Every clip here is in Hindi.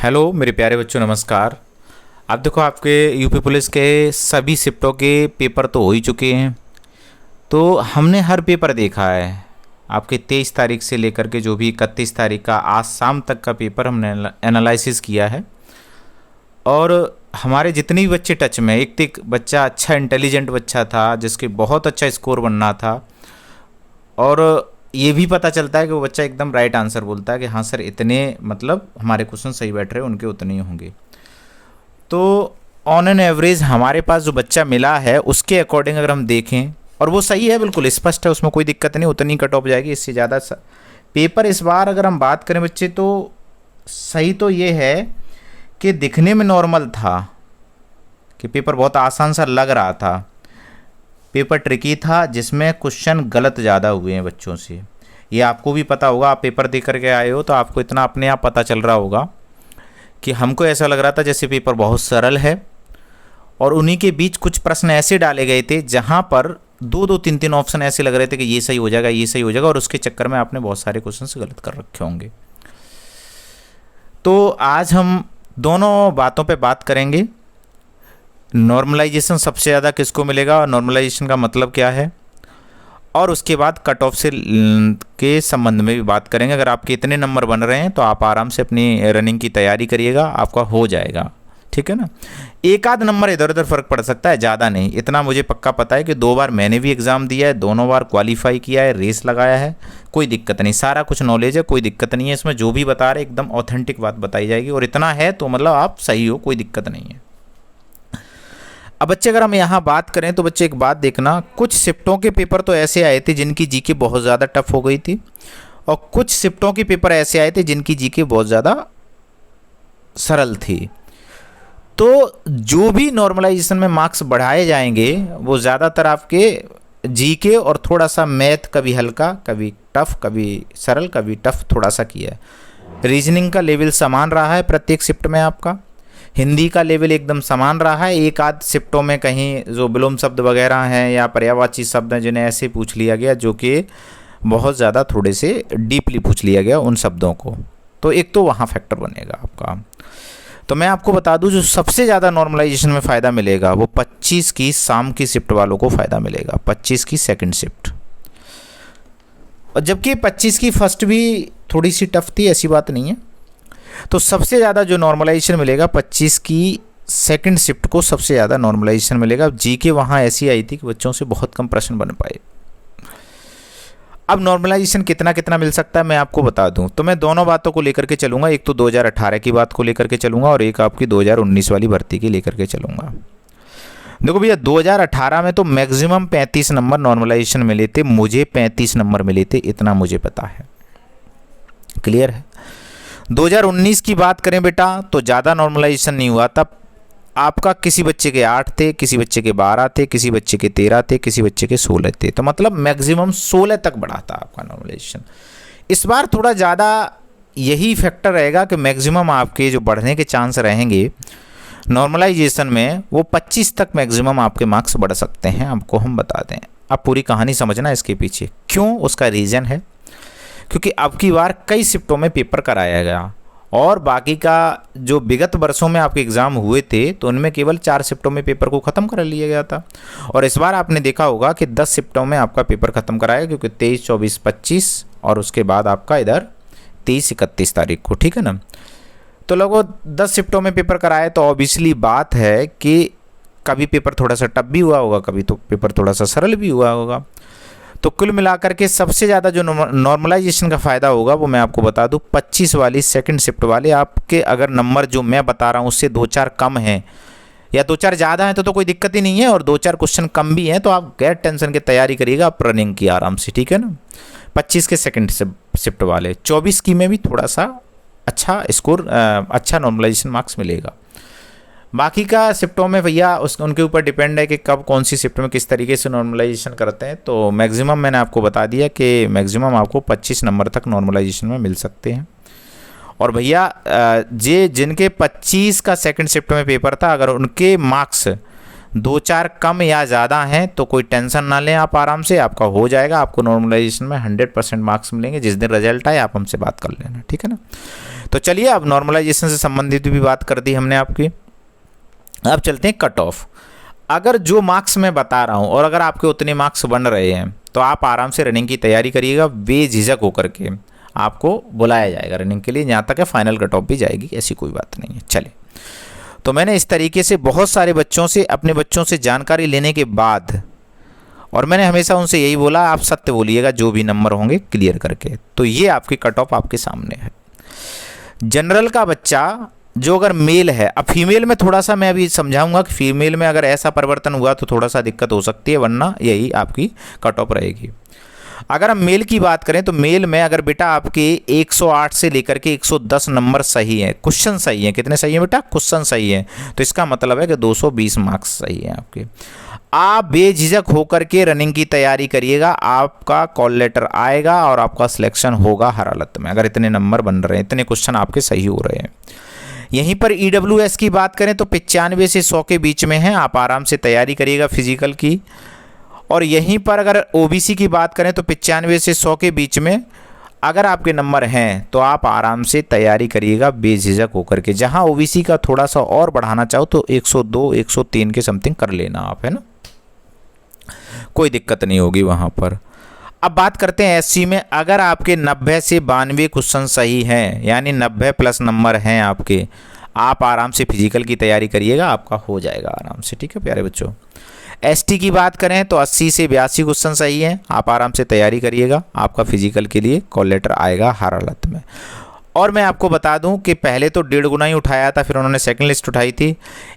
हेलो मेरे प्यारे बच्चों, नमस्कार। आप देखो, आपके यूपी पुलिस के सभी शिफ्टों के पेपर तो हो ही चुके हैं। तो हमने हर पेपर देखा है। आपके 23 तारीख से लेकर के जो भी 31 तारीख का आज शाम तक का पेपर हमने एनालिसिस किया है। और हमारे जितने भी बच्चे टच में, एक तो एक बच्चा अच्छा इंटेलिजेंट बच्चा था जिसके बहुत अच्छा स्कोर बनना था। और ये भी पता चलता है कि वो बच्चा एकदम राइट आंसर बोलता है कि हाँ सर, इतने मतलब हमारे क्वेश्चन सही बैठ रहे हैं, उनके उतने ही होंगे। तो ऑन एन एवरेज हमारे पास जो बच्चा मिला है उसके अकॉर्डिंग अगर हम देखें, और वो सही है, बिल्कुल स्पष्ट है, उसमें कोई दिक्कत नहीं, उतनी कट ऑफ जाएगी, इससे ज़्यादा पेपर इस बार अगर हम बात करें बच्चे तो सही तो ये है कि दिखने में नॉर्मल था, कि पेपर बहुत आसान सा लग रहा था। पेपर ट्रिकी था जिसमें क्वेश्चन गलत ज़्यादा हुए हैं बच्चों से। ये आपको भी पता होगा, आप पेपर दे करके आए हो तो आपको इतना अपने आप पता चल रहा होगा कि हमको ऐसा लग रहा था जैसे पेपर बहुत सरल है, और उन्हीं के बीच कुछ प्रश्न ऐसे डाले गए थे जहाँ पर दो दो तीन तीन ऑप्शन ऐसे लग रहे थे कि ये सही हो जाएगा, ये सही हो जाएगा, और उसके चक्कर में आपने बहुत सारे क्वेश्चन गलत कर रखे होंगे। तो आज हम दोनों बातों पे बात करेंगे। नॉर्मलाइजेशन सबसे ज़्यादा किसको मिलेगा और नॉर्मलाइजेशन का मतलब क्या है, और उसके बाद कट ऑफ से के संबंध में भी बात करेंगे। अगर आपके इतने नंबर बन रहे हैं तो आप आराम से अपनी रनिंग की तैयारी करिएगा, आपका हो जाएगा, ठीक है ना। एक आध नंबर इधर उधर फर्क पड़ सकता है, ज़्यादा नहीं। इतना मुझे पक्का पता है कि 2 बार मैंने भी एग्ज़ाम दिया है, दोनों बार क्वालिफाई किया है, रेस लगाया है, कोई दिक्कत नहीं, सारा कुछ नॉलेज है, कोई दिक्कत नहीं है। इसमें जो भी बता रहे एकदम ऑथेंटिक बात बताई जाएगी, और इतना है तो मतलब आप सही हो, कोई दिक्कत नहीं है। अब बच्चे अगर हम यहाँ बात करें तो बच्चे एक बात देखना, कुछ शिफ्टों के पेपर तो ऐसे आए थे जिनकी जीके बहुत ज़्यादा टफ हो गई थी, और कुछ शिफ्टों के पेपर ऐसे आए थे जिनकी जीके बहुत ज़्यादा सरल थी। तो जो भी नॉर्मलाइजेशन में मार्क्स बढ़ाए जाएंगे वो ज़्यादातर आपके जीके और थोड़ा सा मैथ, कभी हल्का कभी टफ, कभी सरल कभी टफ थोड़ा सा किया है। रीजनिंग का लेवल समान रहा है प्रत्येक शिफ्ट में आपका। हिंदी का लेवल एकदम समान रहा है। एक आध शिफ्टों में कहीं जो विलोम शब्द वगैरह हैं या पर्यायवाची शब्द हैं जिन्हें ऐसे पूछ लिया गया, जो कि बहुत ज़्यादा थोड़े से डीपली पूछ लिया गया उन शब्दों को, तो एक तो वहाँ फैक्टर बनेगा आपका। तो मैं आपको बता दूं, जो सबसे ज़्यादा नॉर्मलाइजेशन में फ़ायदा मिलेगा वो 25 की शाम की शिफ्ट वालों को फ़ायदा मिलेगा, 25 की सेकंड शिफ्ट। और जबकि 25 की फर्स्ट भी थोड़ी सी टफ थी, ऐसी बात नहीं है। तो सबसे ज़्यादा जो नॉर्मलाइजेशन मिलेगा 25 की सेकंड शिफ्ट को सबसे ज़्यादा नॉर्मलाइजेशन मिलेगा। जीके वहाँ ऐसी आई थी कि बच्चों से बहुत कम प्रश्न बन पाए। अब नॉर्मलाइजेशन कितना कितना मिल सकता है मैं आपको बता दूं, तो मैं दोनों बातों को लेकर के चलूँगा। एक तो 2018 की बात को लेकर के चलूँगा और एक आपकी 2019 वाली भर्ती की लेकर के चलूँगा। देखो भैया, 2018 में तो मैक्सिमम 35 नंबर नॉर्मलाइजेशन मिले थे, मुझे 35 नंबर मिले थे, इतना मुझे पता है, क्लियर है। 2019 की बात करें बेटा तो ज़्यादा नॉर्मलाइजेशन नहीं हुआ। तब आपका किसी बच्चे के 8 थे, किसी बच्चे के 12 थे, किसी बच्चे के 13 थे, किसी बच्चे के 16 थे, तो मतलब मैक्सिमम 16 तक बढ़ा था आपका नॉर्मलाइजेशन। इस बार थोड़ा ज़्यादा यही फैक्टर रहेगा कि मैक्सिमम आपके जो बढ़ने के चांस रहेंगे नॉर्मलाइजेशन में, वो 25 तक मैक्सिमम आपके मार्क्स बढ़ सकते हैं, आपको हम बता दें। अब पूरी कहानी समझना इसके पीछे क्यों, उसका रीज़न है क्योंकि अब की बार कई शिफ्टों में पेपर कराया गया, और बाकी का जो विगत वर्षों में आपके एग्ज़ाम हुए थे तो उनमें केवल 4 शिफ्टों में पेपर को ख़त्म कर लिया गया था। और इस बार आपने देखा होगा कि 10 शिफ्टों में आपका पेपर ख़त्म कराया, क्योंकि 23, 24, 25 और उसके बाद आपका इधर 30, 31 तारीख को, ठीक है ना। तो लगभग 10 शिफ्टों में पेपर कराए, तो ऑब्वियसली बात है कि कभी पेपर थोड़ा सा टफ भी हुआ होगा, कभी तो पेपर थोड़ा सा सरल भी हुआ होगा। तो कुल मिलाकर के सबसे ज़्यादा जो नॉर्मलाइजेशन का फ़ायदा होगा वो मैं आपको बता दूं, 25 वाली सेकंड शिफ्ट वाले। आपके अगर नंबर जो मैं बता रहा हूं उससे 2-4 कम हैं या 2-4 ज़्यादा हैं तो कोई दिक्कत ही नहीं है, और 2-4 क्वेश्चन कम भी हैं तो आप गैर टेंशन की तैयारी करिएगा, आप रनिंग की आराम से, ठीक है ना। 25 के सेकेंड शिफ्ट वाले, 24 की में भी थोड़ा सा अच्छा स्कोर, अच्छा नॉर्मलाइजेशन मार्क्स मिलेगा। बाकी का शिफ्टों में भैया उनके ऊपर डिपेंड है कि कब कौन सी शिफ्ट में किस तरीके से नॉर्मलाइजेशन करते हैं। तो मैक्सिमम मैंने आपको बता दिया कि मैक्सिमम आपको 25 नंबर तक नॉर्मलाइजेशन में मिल सकते हैं। और भैया जिनके 25 का सेकंड शिफ्ट में पेपर था, अगर उनके मार्क्स दो चार कम या ज़्यादा हैं तो कोई टेंशन ना लें, आप आराम से, आपका हो जाएगा। आपको नॉर्मलाइजेशन में 100% मार्क्स मिलेंगे। जिस दिन रिजल्ट आए आप हमसे बात कर लेना, ठीक है ना। तो चलिए, अब नॉर्मलाइजेशन से संबंधित भी बात कर दी हमने आपकी। अब चलते हैं कट ऑफ। अगर जो मार्क्स मैं बता रहा हूँ और अगर आपके उतने मार्क्स बन रहे हैं तो आप आराम से रनिंग की तैयारी करिएगा, बेझिझक होकर के आपको बुलाया जाएगा रनिंग के लिए। यहाँ तक है फाइनल कट ऑफ भी जाएगी, ऐसी कोई बात नहीं है। चलिए, तो मैंने इस तरीके से बहुत सारे बच्चों से, अपने बच्चों से जानकारी लेने के बाद, और मैंने हमेशा उनसे यही बोला, आप सत्य बोलिएगा जो भी नंबर होंगे क्लियर करके। तो ये आपकी कट ऑफ आपके सामने है। जनरल का बच्चा जो अगर मेल है, अब फीमेल में थोड़ा सा मैं अभी समझाऊंगा कि फीमेल में अगर ऐसा परिवर्तन हुआ तो थोड़ा सा दिक्कत हो सकती है, वरना यही आपकी कट ऑफ रहेगी। अगर हम मेल की बात करें तो मेल में अगर बेटा आपके 108 से लेकर के 110 नंबर सही है, क्वेश्चन सही है, कितने सही है बेटा, क्वेश्चन सही है, तो इसका मतलब है कि 220 मार्क्स सही है आपके। आप बेझिझक होकर के रनिंग की तैयारी करिएगा, आपका कॉल लेटर आएगा और आपका सिलेक्शन होगा हर हालत में, अगर इतने नंबर बन रहे हैं, इतने क्वेश्चन आपके सही हो रहे हैं। यहीं पर EWS की बात करें तो 95 से 100 के बीच में है, आप आराम से तैयारी करिएगा फिजिकल की। और यहीं पर अगर OBC की बात करें तो 95 से 100 के बीच में अगर आपके नंबर हैं तो आप आराम से तैयारी करिएगा बेझिझक होकर के। जहां OBC का थोड़ा सा और बढ़ाना चाहो तो 102 103 के समथिंग कर लेना आप, है ना, कोई दिक्कत नहीं होगी वहां पर। अब बात करते हैं SC में। अगर आपके 90 से 92 क्वेश्चन सही हैं, यानी 90 प्लस नंबर हैं आपके, आप आराम से फिजिकल की तैयारी करिएगा, आपका हो जाएगा आराम से, ठीक है प्यारे बच्चों। ST की बात करें तो 80 से 82 क्वेश्चन सही हैं, आप आराम से तैयारी करिएगा, आपका फिजिकल के लिए कॉल लेटर आएगा हर हालत में। और मैं आपको बता दूं कि पहले तो 1.5 गुना ही उठाया था, फिर उन्होंने सेकंड लिस्ट उठाई थी।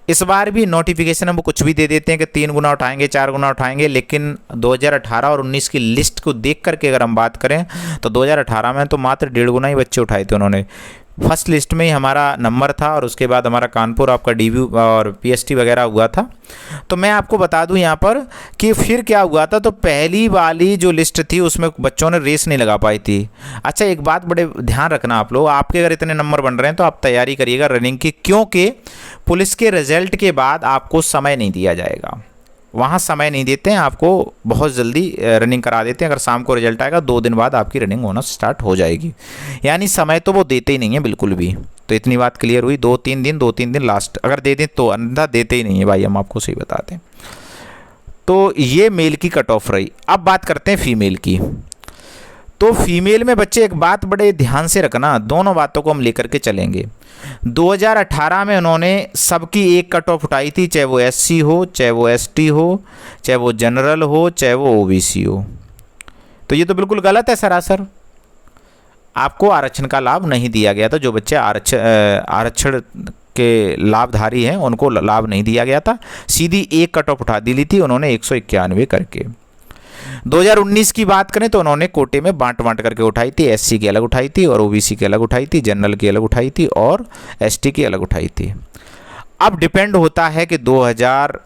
इस बार भी नोटिफिकेशन हम कुछ भी दे देते हैं कि 3 गुना उठाएंगे, 4 गुना उठाएंगे, लेकिन 2018 और 19 की लिस्ट को देख करके अगर हम बात करें तो 2018 में तो मात्र 1.5 गुना ही बच्चे उठाए थे उन्होंने। फर्स्ट लिस्ट में ही हमारा नंबर था और उसके बाद हमारा कानपुर आपका DU और PST वगैरह हुआ था। तो मैं आपको बता दूं यहाँ पर कि फिर क्या हुआ था, तो पहली वाली जो लिस्ट थी उसमें बच्चों ने रेस नहीं लगा पाई थी। अच्छा, एक बात बड़े ध्यान रखना आप लोग, आपके अगर इतने नंबर बन रहे हैं तो आप तैयारी करिएगा रनिंग की, क्योंकि पुलिस के रिजल्ट के बाद आपको समय नहीं दिया जाएगा। वहाँ समय नहीं देते हैं आपको, बहुत जल्दी रनिंग करा देते हैं। अगर शाम को रिजल्ट आएगा 2 दिन बाद आपकी रनिंग होना स्टार्ट हो जाएगी, यानी समय तो वो देते ही नहीं है बिल्कुल भी। तो इतनी बात क्लियर हुई, 2-3 दिन लास्ट अगर दे दें तो अंधा देते ही नहीं है भाई, हम आपको सही बताते हैं। तो ये मेल की कट ऑफ रही। अब बात करते हैं फीमेल की। तो फीमेल में बच्चे एक बात बड़े ध्यान से रखना, दोनों बातों को हम लेकर के चलेंगे। 2018 में उन्होंने सबकी एक कट ऑफ उठाई थी, चाहे वो SC हो, चाहे वो ST हो, चाहे वो जनरल हो, चाहे वो OBC हो। तो ये तो बिल्कुल गलत है सरासर। आपको आरक्षण का लाभ नहीं दिया गया था, जो बच्चे आरक्षण के लाभधारी हैं उनको लाभ नहीं दिया गया था। सीधी एक कट ऑफ उठा दी थी उन्होंने 191 करके। 2019 की बात करें तो उन्होंने कोटे में बांट करके उठाई थी, SC की अलग उठाई थी और OBC की अलग उठाई थी, जनरल की अलग उठाई थी और ST की अलग उठाई थी। अब डिपेंड होता है कि 2000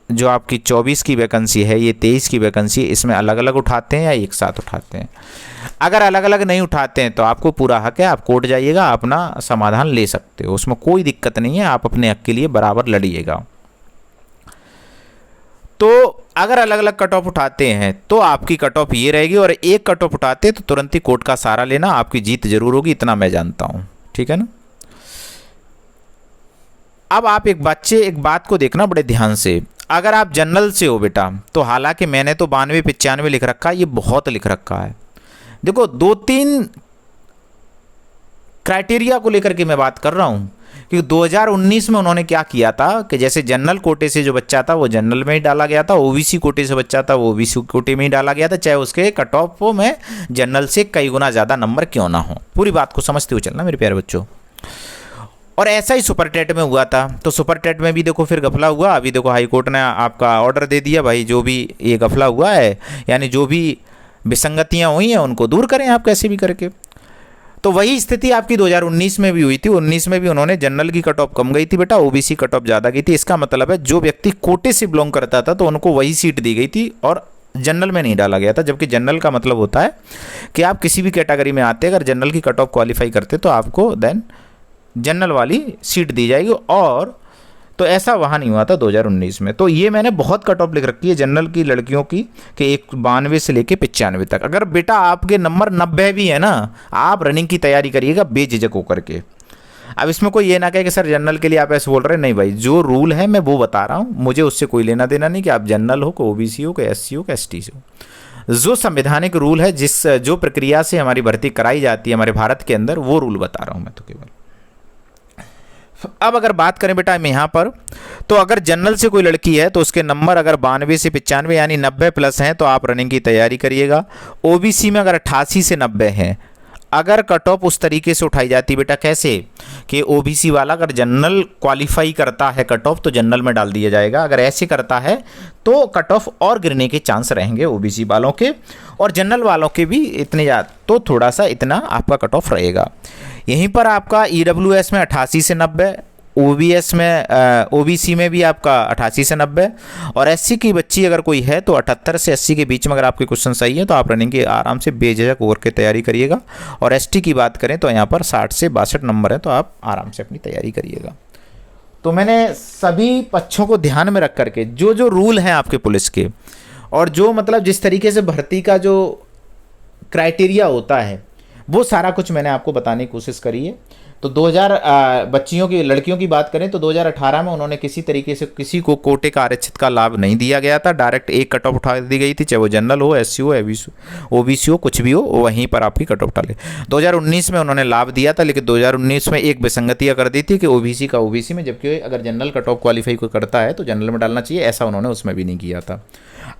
जो आपकी 24 की वैकेंसी है, ये 23 की वैकेंसी, इसमें अलग अलग उठाते हैं या एक साथ उठाते हैं। अगर अलग अलग नहीं उठाते हैं तो आपको पूरा हक है, आप कोर्ट जाइएगा, अपना समाधान ले सकते हो, उसमें कोई दिक्कत नहीं है, आप अपने हक के लिए बराबर लड़िएगा। तो अगर अलग अलग कट ऑफ उठाते हैं तो आपकी कट ऑफ ये रहेगी, और एक कट ऑफ उठाते तो तुरंत ही कोर्ट का सहारा लेना, आपकी जीत जरूर होगी, इतना मैं जानता हूं, ठीक है ना। अब आप एक बात को देखना बड़े ध्यान से। अगर आप जनरल से हो बेटा, तो हालांकि मैंने तो 92-95 लिख रखा है, ये बहुत लिख रखा है। देखो 2-3 क्राइटेरिया को लेकर के मैं बात कर रहा हूं कि 2019 में उन्होंने क्या किया था कि जैसे जनरल कोटे से जो बच्चा था वो जनरल में ही डाला गया था, OBC कोटे से बच्चा था वो OBC कोटे में ही डाला गया था, चाहे उसके कट ऑफ में जनरल से कई गुना ज़्यादा नंबर क्यों ना हो। पूरी बात को समझते हुए चलना मेरे प्यारे बच्चों। और ऐसा ही सुपर टेट में हुआ था, तो सुपर टेट में भी देखो फिर गफला हुआ। अभी देखो हाई कोर्ट ने आपका ऑर्डर दे दिया, भाई जो भी ये गफला हुआ है, यानी जो भी विसंगतियाँ हुई हैं उनको दूर करें आप कैसे भी करके। तो वही स्थिति आपकी 2019 में भी हुई थी। 19 में भी उन्होंने जनरल की कट ऑफ कम गई थी बेटा, OBC कट ऑफ ज़्यादा गई थी। इसका मतलब है जो व्यक्ति कोटे से बिलोंग करता था तो उनको वही सीट दी गई थी और जनरल में नहीं डाला गया था। जबकि जनरल का मतलब होता है कि आप किसी भी कैटेगरी में आते, अगर जनरल की कट ऑफ क्वालिफाई करते तो आपको देन जनरल वाली सीट दी जाएगी और तो ऐसा वहाँ नहीं हुआ था 2019 में। तो ये मैंने बहुत कट ऑफ लिख रखी है जनरल की लड़कियों की कि 92 से लेके 95 तक। अगर बेटा आपके नंबर 90 भी है ना, आप रनिंग की तैयारी करिएगा बेझिझक होकर के। अब इसमें कोई ये ना कहे कि सर जनरल के लिए आप ऐसे बोल रहे हैं, नहीं भाई, जो रूल है मैं वो बता रहा हूँ, मुझे उससे कोई लेना देना नहीं कि आप जनरल हो, कोई ओबीसी हो, कोई एससी हो, कोई एसटी हो। जो संवैधानिक रूल है, जो प्रक्रिया से हमारी भर्ती कराई जाती है हमारे भारत के अंदर, वो रूल बता रहा हूँ मैं तो केवल। अब अगर बात करें बेटा मैं यहाँ पर, तो अगर जनरल से कोई लड़की है तो उसके नंबर अगर 92 से 95 यानी 90 प्लस हैं तो आप रनिंग की तैयारी करिएगा। ओबीसी में अगर 88 से 90 हैं, अगर कट ऑफ उस तरीके से उठाई जाती बेटा, कैसे कि ओबीसी वाला अगर जनरल क्वालिफाई करता है कट ऑफ तो जनरल में डाल दिया जाएगा, अगर ऐसे करता है तो कट ऑफ और गिरने के चांस रहेंगे ओबीसी वालों के, और जनरल वालों के भी इतने ज़्यादा, तो थोड़ा सा इतना आपका कट ऑफ रहेगा। यहीं पर आपका ईडब्ल्यूएस में 88 से 90, ओबीएस में ओबीसी में भी आपका 88 से 90, और एससी की बच्ची अगर कोई है तो 78 से 80 के बीच में अगर आपके क्वेश्चन सही है तो आप रनिंग की आराम से बेझिझक होकर के तैयारी करिएगा। और एसटी की बात करें तो यहाँ पर 60 से 62 नंबर है, तो आप आराम से अपनी तैयारी करिएगा। तो मैंने सभी पक्षों को ध्यान में रख करके जो जो रूल हैं आपके पुलिस के, और जो मतलब जिस तरीके से भर्ती का जो क्राइटेरिया होता है, वो सारा कुछ मैंने आपको बताने की कोशिश करी है। तो 2000 बच्चियों की लड़कियों की बात करें तो 2018 में उन्होंने किसी तरीके से किसी को कोटे का आरक्षित का लाभ नहीं दिया गया था, डायरेक्ट एक कट ऑफ उठा दी गई थी, चाहे वो जनरल हो, एससी हो, ओबीसी हो, कुछ भी हो, वहीं पर आपकी कट ऑफ डाले। 2019 में उन्होंने लाभ दिया था, लेकिन 2019 में एक विसंगतियाँ कर दी थी कि ओबीसी का ओबीसी में, जबकि अगर जनरल कट ऑफ क्वालिफाई को करता है तो जनरल में डालना चाहिए, ऐसा उन्होंने उसमें भी नहीं किया था।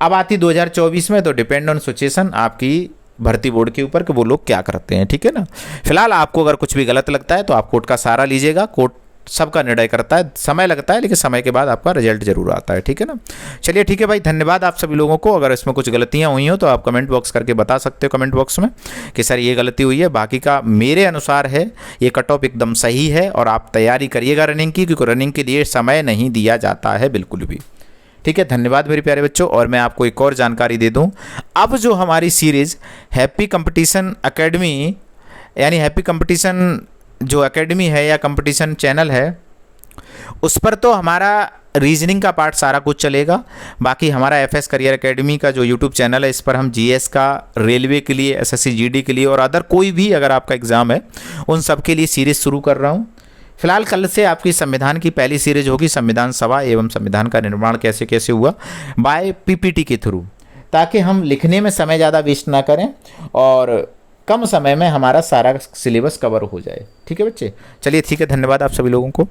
अब आती 2024 में, तो डिपेंड ऑन सिचुएशन आपकी भर्ती बोर्ड के ऊपर कि वो लोग क्या करते हैं, ठीक है ना। फिलहाल आपको अगर कुछ भी गलत लगता है तो आप कोर्ट का सहारा लीजिएगा, कोर्ट सबका निर्णय करता है, समय लगता है लेकिन समय के बाद आपका रिजल्ट जरूर आता है, ठीक है ना। चलिए ठीक है भाई, धन्यवाद आप सभी लोगों को। अगर इसमें कुछ गलतियां हुई हो तो आप कमेंट बॉक्स करके बता सकते हो कमेंट बॉक्स में कि सर ये गलती हुई है, बाकी का मेरे अनुसार है ये कट ऑफ एकदम सही है, और आप तैयारी करिएगा रनिंग की, क्योंकि रनिंग के लिए समय नहीं दिया जाता है बिल्कुल भी, ठीक है। धन्यवाद मेरे प्यारे बच्चों। और मैं आपको एक और जानकारी दे दूं, अब जो हमारी सीरीज़ हैप्पी कंपटीशन एकेडमी, यानी हैप्पी कंपटीशन जो एकेडमी है या कंपटीशन चैनल है, उस पर तो हमारा रीजनिंग का पार्ट सारा कुछ चलेगा। बाकी हमारा एफएस करियर एकेडमी का जो यूट्यूब चैनल है, इस पर हम जीएस का, रेलवे के लिए, एसएससी जीडी के लिए और अदर कोई भी अगर आपका एग्ज़ाम है उन सब के लिए सीरीज़ शुरू कर रहा हूँ। फिलहाल कल से आपकी संविधान की पहली सीरीज होगी, संविधान सभा एवं संविधान का निर्माण कैसे कैसे हुआ, बाय पीपीटी के थ्रू, ताकि हम लिखने में समय ज़्यादा वेस्ट ना करें और कम समय में हमारा सारा सिलेबस कवर हो जाए, ठीक है बच्चे। चलिए ठीक है, धन्यवाद आप सभी लोगों को।